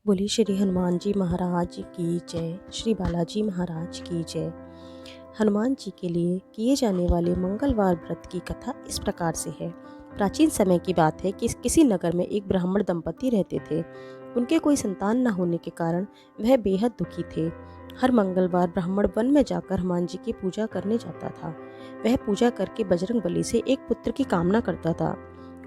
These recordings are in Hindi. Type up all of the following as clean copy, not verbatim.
बोली श्री हनुमान जी महाराज की जय। श्री बालाजी महाराज की जय। हनुमान जी के लिए किए जाने वाले मंगलवार व्रत की कथा इस प्रकार से है। प्राचीन समय की बात है कि किसी नगर में एक ब्राह्मण दंपति रहते थे। उनके कोई संतान न होने के कारण वह बेहद दुखी थे। हर मंगलवार ब्राह्मण वन में जाकर हनुमान जी की पूजा करने जाता था। वह पूजा करके बजरंग बली से एक पुत्र की कामना करता था।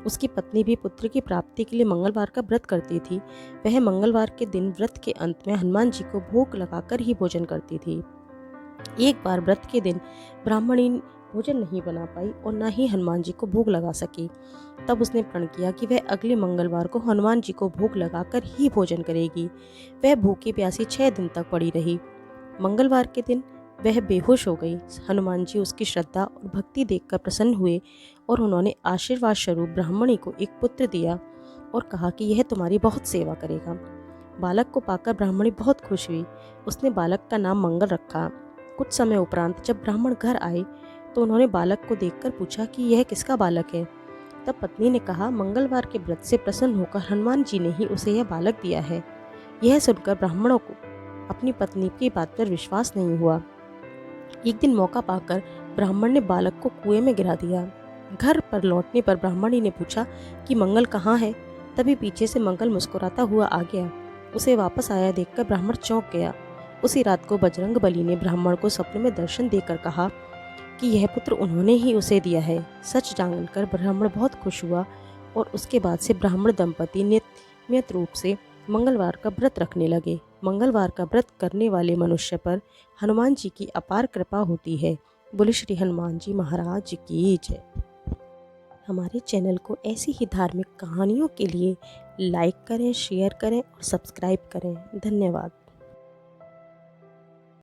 उसकी पत्नी भी पुत्र की प्राप्ति के लिए मंगलवार का व्रत करती थी। वह मंगलवार के दिन व्रत के अंत में हनुमान जी को भोग लगाकर ही भोजन करती थी। एक बार व्रत के दिन ब्राह्मणी भोजन नहीं बना पाई और न ही हनुमान जी को भोग लगा सकी। तब उसने प्रण किया कि वह अगले मंगलवार को हनुमान जी को भोग लगाकर ही भोजन करेगी। वह भूखी प्यासी 6 दिन तक पड़ी रही। मंगलवार के दिन वह बेहोश हो गई। हनुमान जी उसकी श्रद्धा और भक्ति देखकर प्रसन्न हुए और उन्होंने आशीर्वाद स्वरूप ब्राह्मणी को एक पुत्र दिया और कहा कि यह तुम्हारी बहुत सेवा करेगा। बालक को पाकर ब्राह्मणी बहुत खुश हुई। उसने बालक का नाम मंगल रखा। कुछ समय उपरांत जब ब्राह्मण घर आए तो उन्होंने बालक को देखकर पूछा कि यह किसका बालक है। तब पत्नी ने कहा, मंगलवार के व्रत से प्रसन्न होकर हनुमान जी ने ही उसे यह बालक दिया है। यह सुनकर ब्राह्मणों को अपनी पत्नी की बात पर विश्वास नहीं हुआ। एक दिन मौका पाकर ब्राह्मण ने बालक को कुएं में गिरा दिया। घर पर लौटने पर ब्राह्मणी ने पूछा कि मंगल कहाँ है। तभी पीछे से मंगल मुस्कुराता हुआ आ गया। उसे वापस आया देखकर ब्राह्मण चौंक गया। उसी रात को बजरंग बली ने ब्राह्मण को स्वप्न में दर्शन देकर कहा कि यह पुत्र उन्होंने ही उसे दिया है। सच जानकर ब्राह्मण बहुत खुश हुआ और उसके बाद से ब्राह्मण दंपति नियमित रूप से मंगलवार का व्रत रखने लगे। मंगलवार का व्रत करने वाले मनुष्य पर हनुमान जी की अपार कृपा होती है। बोले श्री हनुमान जी महाराज की जय। हमारे चैनल को ऐसी ही धार्मिक कहानियों के लिए लाइक करें, शेयर करें और सब्सक्राइब करें। धन्यवाद।